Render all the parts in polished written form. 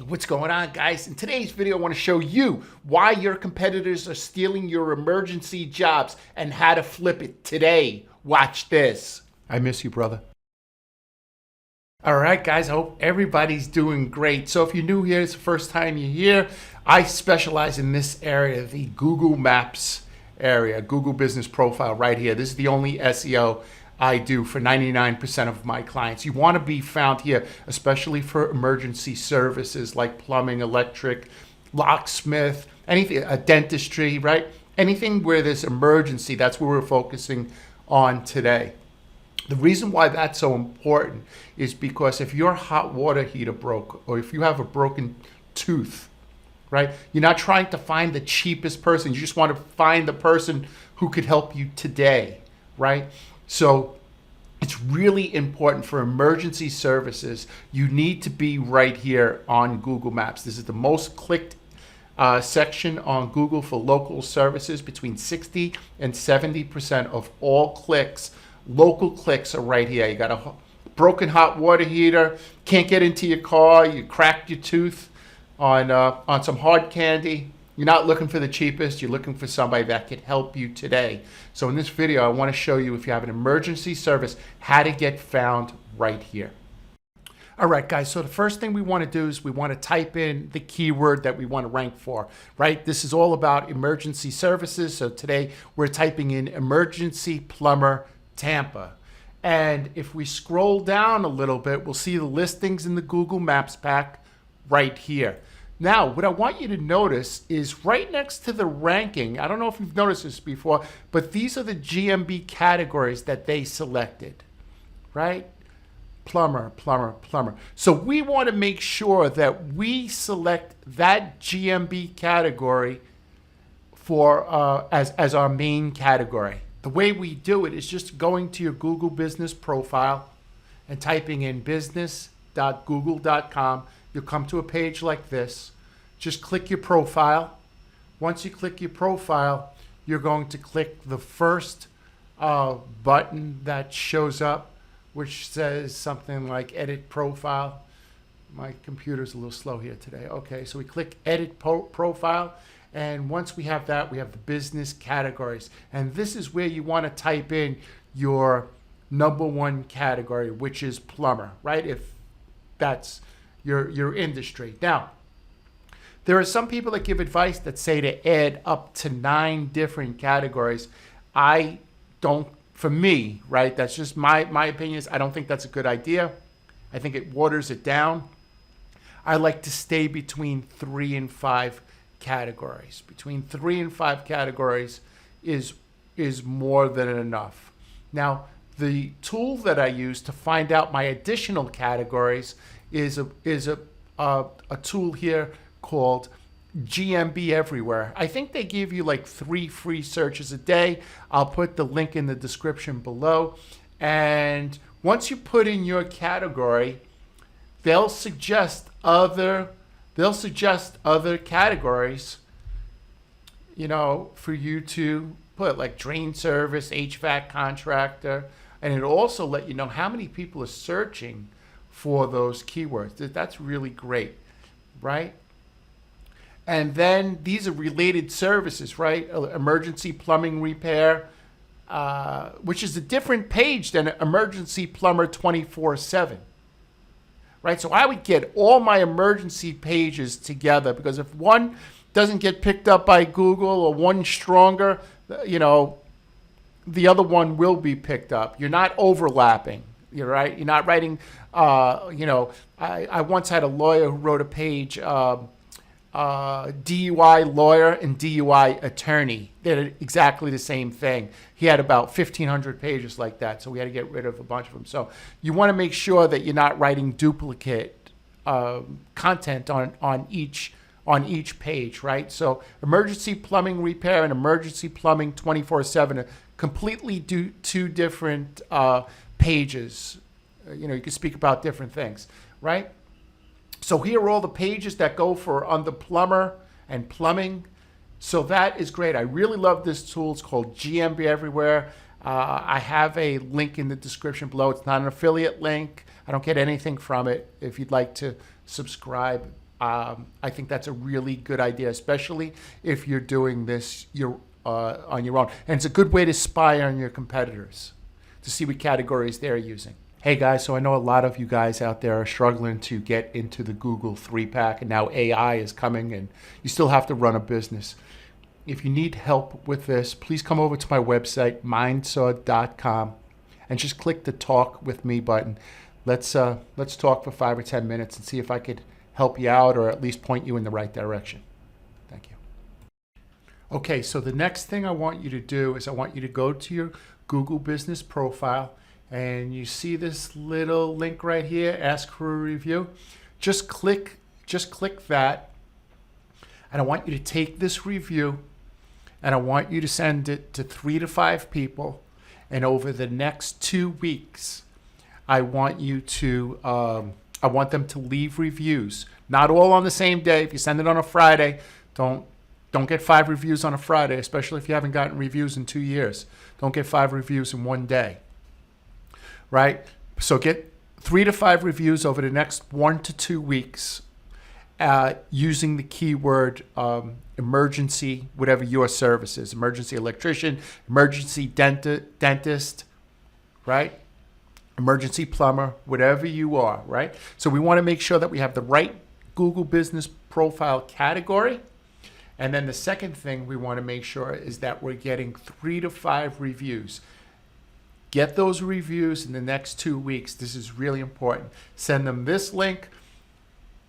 What's going on, guys? In today's video, I want to show you why your competitors are stealing your emergency jobs and how to flip it today. Watch this. I miss you, brother. All right, guys, I hope everybody's doing great. So if you're new here, it's the first time you're here, I specialize in this area, the Google Maps area, Google Business Profile right here. This is the only SEO I do for 99% of my clients. You want to be found here, especially for emergency services like plumbing, electric, locksmith, anything, dentistry, right? Anything where there's emergency, that's what we're focusing on today. The reason why that's so important is because if your hot water heater broke, or if you have a broken tooth, right? You're not trying to find the cheapest person. You just want to find the person who could help you today, right? So it's really important for emergency services. You need to be right here on Google Maps. This is the most clicked section on Google for local services. Between 60 and 70% of all clicks, local clicks, are right here. You got a broken hot water heater, can't get into your car, you cracked your tooth on some hard candy. You're not looking for the cheapest, you're looking for somebody that could help you today. So in this video, I want to show you, if you have an emergency service, how to get found right here. All right, guys, so the first thing we want to do is we want to type in the keyword that we want to rank for, right? This is all about emergency services. So today we're typing in emergency plumber Tampa. And if we scroll down a little bit, we'll see the listings in the Google Maps pack right here. Now, what I want you to notice is right next to the ranking, I don't know if you've noticed this before, but these are the GMB categories that they selected, right? Plumber, plumber, plumber. So we want to make sure that we select that GMB category for as our main category. The way we do it is just going to your Google Business Profile and typing in business.google.com. You'll come to a page like this. Just click your profile. Once you click your profile, you're going to click the first button that shows up, which says something like Edit Profile. My computer's a little slow here today. Okay, so we click Edit Profile. And once we have that, we have the business categories. And this is where you want to type in your #1 category, which is plumber, right? If that's your industry. Now, there are some people that give advice that say to add up to 9 different categories. I don't, for me, right? That's just my opinion. I don't think that's a good idea. I think it waters it down. I like to stay between 3 and 5 categories. Between 3 and 5 categories is more than enough. Now, the tool that I use to find out my additional categories is a tool here called GMB Everywhere. I think they give you like 3 free searches a day. I'll put the link in the description below. And once you put in your category, they'll suggest other categories, you know, for you to put, like drain service, HVAC contractor, and it'll also let you know how many people are searching for those keywords. That's really great, right? And then these are related services, right? Emergency plumbing repair, which is a different page than emergency plumber 24/7. Right, so I would get all my emergency pages together, because if one doesn't get picked up by Google or one's stronger, you know, the other one will be picked up. You're not overlapping. You're right. You're not writing. You know, I once had a lawyer who wrote a page. DUI lawyer and DUI attorney. They did exactly the same thing. He had about 1,500 pages like that, so we had to get rid of a bunch of them. So you want to make sure that you're not writing duplicate content on each page, right? So emergency plumbing repair and emergency plumbing 24/7 are completely two different pages. You know, you can speak about different things, right? So here are all the pages that go for under plumber and plumbing. So that is great. I really love this tool. It's called GMB Everywhere. I have a link in the description below. It's not an affiliate link. I don't get anything from it. If you'd like to subscribe, I think that's a really good idea, especially if you're doing this on your own. And it's a good way to spy on your competitors to see what categories they're using. Hey guys, so I know a lot of you guys out there are struggling to get into the Google 3-pack, and now AI is coming and you still have to run a business. If you need help with this, please come over to my website, mindsaw.com, and just click the Talk with Me button. Let's talk for 5 or 10 minutes and see if I could help you out or at least point you in the right direction. Thank you. Okay, so the next thing I want you to do is I want you to go to your Google business profile, and you see this little link right here, ask for a review. Just click that, and I want you to take this review and I want you to send it to 3 to 5 people, and over the next 2 weeks I want them to leave reviews. Not all on the same day. If you send it on a Friday, don't get 5 reviews on a Friday, especially if you haven't gotten reviews in 2 years. Don't get 5 reviews in one day. Right? So get 3 to 5 reviews over the next 1 to 2 weeks using the keyword emergency, whatever your service is. Emergency electrician, emergency dentist, right? Emergency plumber, whatever you are, right? So we want to make sure that we have the right Google business profile category. And then the second thing we want to make sure is that we're getting 3 to 5 reviews. Get those reviews in the next 2 weeks. This is really important. Send them this link,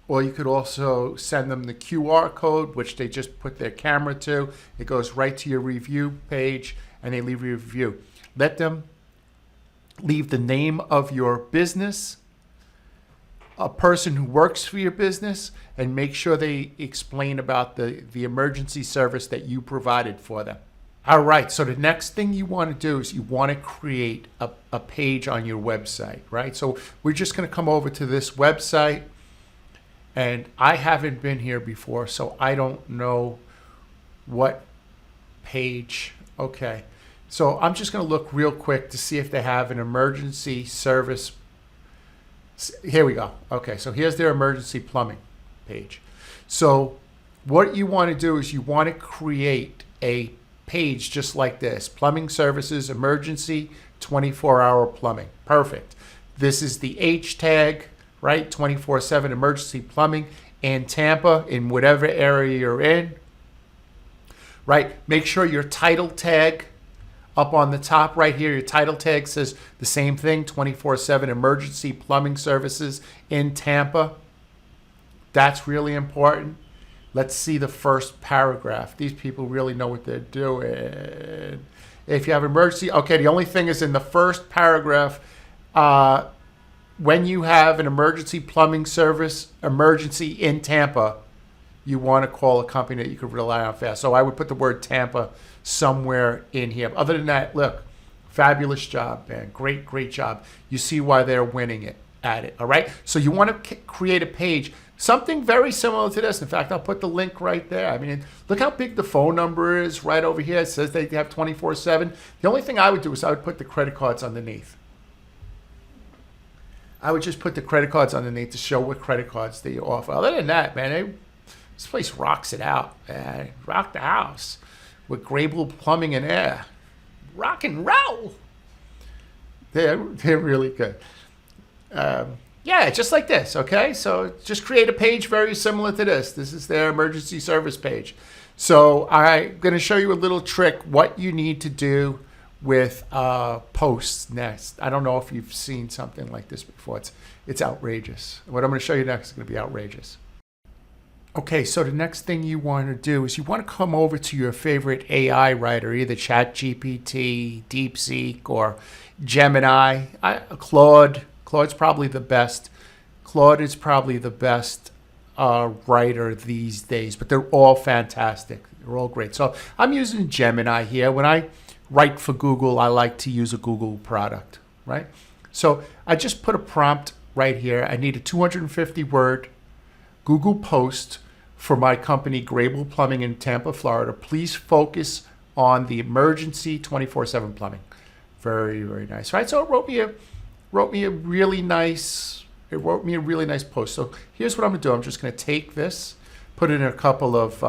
or you could also send them the QR code, which they just put their camera to. It goes right to your review page, and they leave a review. Let them leave the name of your business, a person who works for your business, and make sure they explain about the emergency service that you provided for them. All right, so the next thing you want to do is you want to create a page on your website, right? So we're just going to come over to this website, and I haven't been here before, so I don't know what page. Okay, so I'm just going to look real quick to see if they have an emergency service. Here we go. Okay, so here's their emergency plumbing page. So what you want to do is you want to create a page just like this: plumbing services, emergency, 24-hour plumbing. Perfect. This is the H tag, right? 24/7 emergency plumbing in Tampa, in whatever area you're in, right? Make sure your title tag up on the top right here, your title tag says the same thing: 24/7 emergency plumbing services in Tampa. That's really important. Let's see the first paragraph. These people really know what they're doing. If you have emergency, okay, the only thing is in the first paragraph, when you have an emergency plumbing service, emergency in Tampa, you want to call a company that you could rely on fast. So I would put the word Tampa somewhere in here. Other than that, look, fabulous job, man. Great, great job. You see why they're winning it at it, all right? So you want to create a page, something very similar to this. In fact, I'll put the link right there. I mean, look how big the phone number is right over here. It says they have 24/7. The only thing I would do is I would put the credit cards underneath. I would just put the credit cards underneath to show what credit cards they offer. Other than that, man, this place rocks it out, man. Rock the house with Grable Plumbing and Air. Rock and roll. They're really good. Yeah, just like this, okay? So just create a page very similar to this. This is their emergency service page. So I'm going to show you a little trick, what you need to do with posts next. I don't know if you've seen something like this before. It's outrageous. What I'm going to show you next is going to be outrageous. Okay, so the next thing you want to do is you want to come over to your favorite AI writer, either ChatGPT, DeepSeek, or Gemini. Claude. Claude's probably the best. Claude is probably the best writer these days, but they're all fantastic. They're all great. So I'm using Gemini here. When I write for Google, I like to use a Google product, right? So I just put a prompt right here. I need a 250-word Google post for my company, Grable Plumbing in Tampa, Florida. Please focus on the emergency 24/7 plumbing. Very, very nice, right? So it wrote me a really nice It wrote me a really nice post. So here's what I'm going to do. I'm just going to take this, put it in a couple of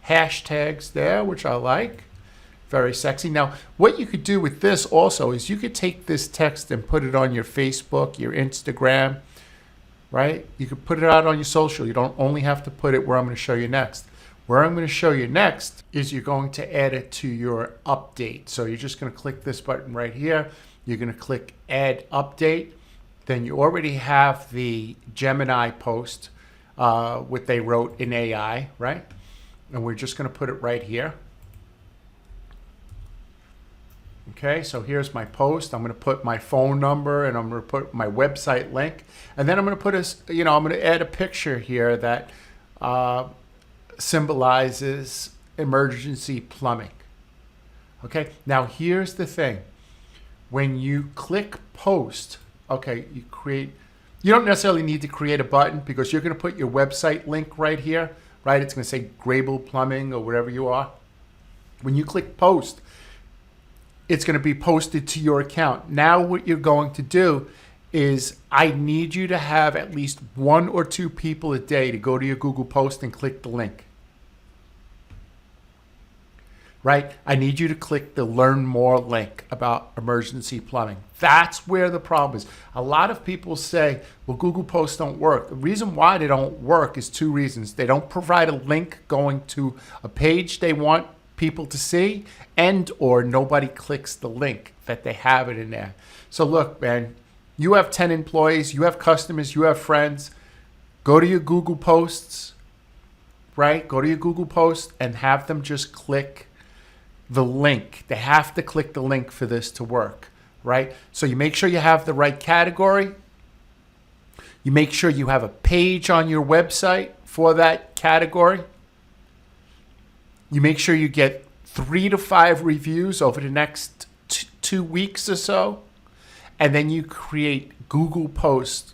hashtags there, which I like. Very sexy. Now, what you could do with this also is you could take this text and put it on your Facebook, your Instagram, right? You could put it out on your social. You don't only have to put it where I'm going to show you next. Where I'm going to show you next is you're going to add it to your update. So you're just going to click this button right here. You're going to click Add Update. Then you already have the Gemini post, what they wrote in AI, right? And we're just going to put it right here. Okay, so here's my post. I'm going to put my phone number and I'm going to put my website link. And then I'm going to put I'm going to add a picture here that symbolizes emergency plumbing. Okay, now here's the thing. When you click post, okay, you don't necessarily need to create a button because you're going to put your website link right here, right? It's going to say Grable Plumbing or whatever you are. When you click post, it's going to be posted to your account. Now what you're going to do is I need you to have at least 1 or 2 people a day to go to your Google post and click the link. Right? I need you to click the Learn More link about emergency plumbing. That's where the problem is. A lot of people say, well, Google Posts don't work. The reason why they don't work is 2 reasons. They don't provide a link going to a page they want people to see, and or nobody clicks the link that they have it in there. So look, man, you have 10 employees, you have customers, you have friends. Go to your Google Posts, right? Go to your Google Posts and have them just click the link. They have to click the link for this to work, right? So you make sure you have the right category. You make sure you have a page on your website for that category. You make sure you get 3 to 5 reviews over the next 2 weeks or so. And then you create Google Posts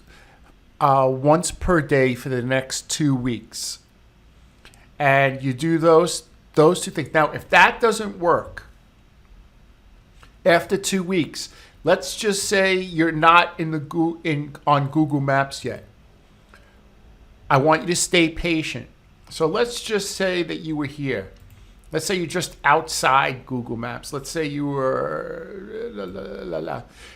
once per day for the next 2 weeks. And you do those 2 things. Now, if that doesn't work, after 2 weeks, let's just say you're not on Google Maps yet. I want you to stay patient. So let's just say that you were here. Let's say you're just outside Google Maps. Let's say you were,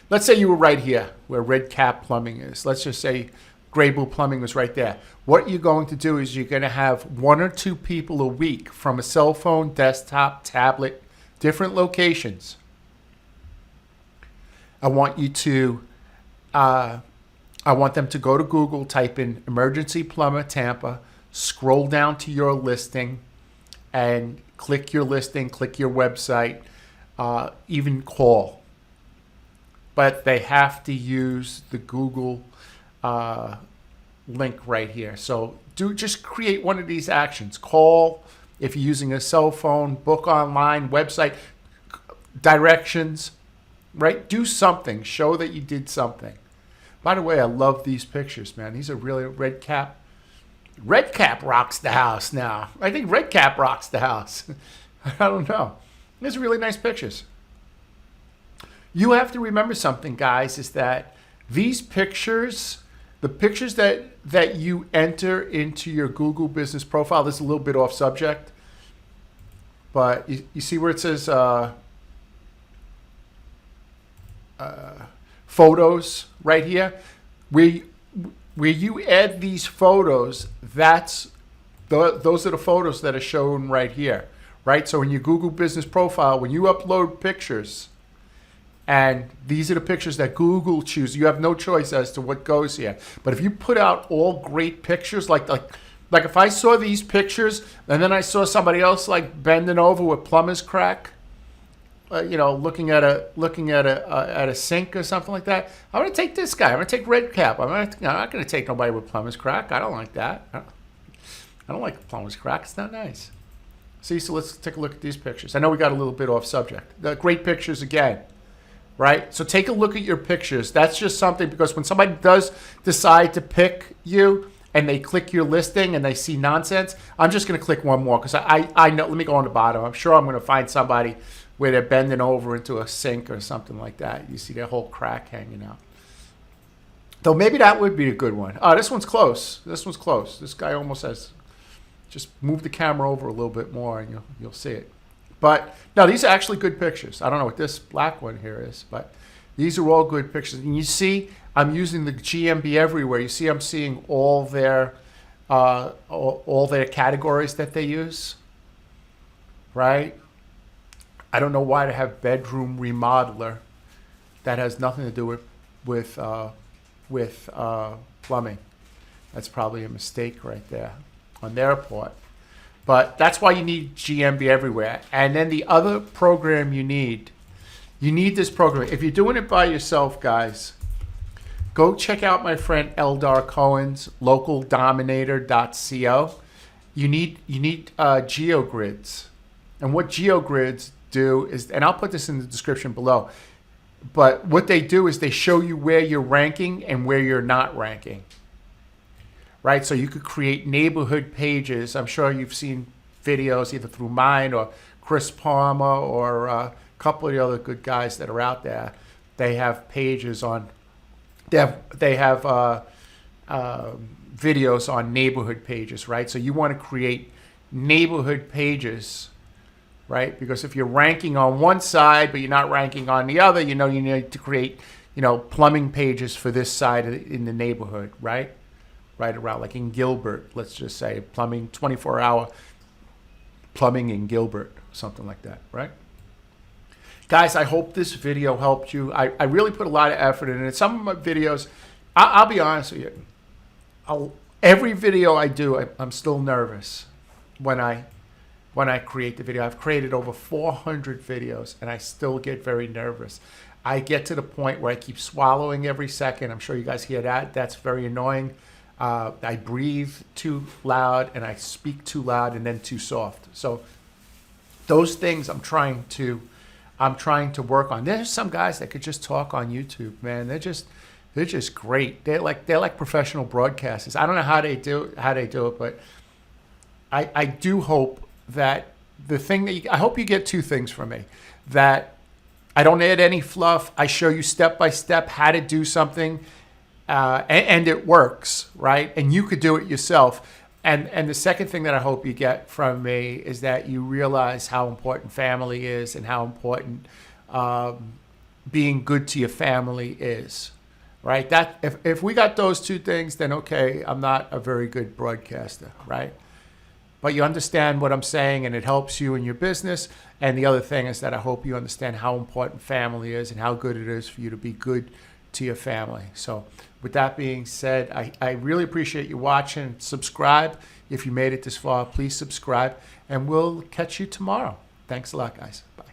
let's say you were right here where Red Cap Plumbing is. Let's just say Grable Plumbing was right there. What you're going to do is you're going to have 1 or 2 people a week from a cell phone, desktop, tablet, different locations. I want them to go to Google, type in Emergency Plumber Tampa, scroll down to your listing, and click your listing, click your website, even call. But they have to use the Google link right here. So just create one of these actions. Call if you're using a cell phone, book online, website, directions, right? Do something. Show that you did something. By the way, I love these pictures, man. These are really Red Cap. Red Cap rocks the house now. I think Red Cap rocks the house. I don't know. These are really nice pictures. You have to remember something, guys, is that these pictures, the pictures that you enter into your Google business profile, this is a little bit off subject, but you see where it says photos right here? Where you add these photos, those are the photos that are shown right here, right? So in your Google business profile, when you upload pictures, and these are the pictures that Google chooses, you have no choice as to what goes here. But if you put out all great pictures, like if I saw these pictures and then I saw somebody else like bending over with plumber's crack, looking at a sink or something like that, I'm going to take this guy. I'm going to take Red Cap. I'm not going to take nobody with plumber's crack. I don't like that. I don't like plumber's crack. It's not nice. See, so let's take a look at these pictures. I know we got a little bit off subject. Great pictures again, right? So take a look at your pictures. That's just something, because when somebody does decide to pick you and they click your listing and they see nonsense, I'm just going to click one more because I know. Let me go on the bottom. I'm sure I'm going to find somebody where they're bending over into a sink or something like that. You see their whole crack hanging out. Though maybe that would be a good one. Oh, this one's close. This one's close. This guy almost has, just move the camera over a little bit more and you'll see it. But no, these are actually good pictures. I don't know what this black one here is, but these are all good pictures. And you see, I'm using the GMB everywhere. You see, I'm seeing all their categories that they use, right? I don't know why they have bedroom remodeler. That has nothing to do with plumbing. That's probably a mistake right there on their part. But that's why you need GMB everywhere. And then the other program you need this program. If you're doing it by yourself, guys, go check out my friend Eldar Cohen's localdominator.co. You need GeoGrids. And what GeoGrids do is, and I'll put this in the description below, but what they do is they show you where you're ranking and where you're not ranking. Right? So you could create neighborhood pages. I'm sure you've seen videos either through mine or Chris Palmer or a couple of the other good guys that are out there. They have pages on, they have videos on neighborhood pages, right? So you want to create neighborhood pages, right? Because if you're ranking on one side but you're not ranking on the other, you need to create, plumbing pages for this side in the neighborhood, right? Right around, like in Gilbert, let's just say plumbing, 24-hour plumbing in Gilbert, something like that, right? Guys, I hope this video helped you. I really put a lot of effort in it. Some of my videos, I'll be honest with you, every video I do, I'm still nervous when I create the video. I've created over 400 videos and I still get very nervous. I get to the point where I keep swallowing every second. I'm sure you guys hear that. That's very annoying. I breathe too loud and I speak too loud and then too soft. So those things I'm trying to work on. There's some guys that could just talk on YouTube, man. They're just great. They're like professional broadcasters. I don't know how they do it, but I do hope that the thing that I hope you get two things from me: that I don't add any fluff. I show you step by step how to do something. And it works, right? And you could do it yourself. And the second thing that I hope you get from me is that you realize how important family is and how important being good to your family is, right? That if we got those two things, then okay, I'm not a very good broadcaster, right? But you understand what I'm saying and it helps you in your business. And the other thing is that I hope you understand how important family is and how good it is for you to be good to your family. So with that being said, I really appreciate you watching. Subscribe. If you made it this far, please subscribe and we'll catch you tomorrow. Thanks a lot, guys. Bye.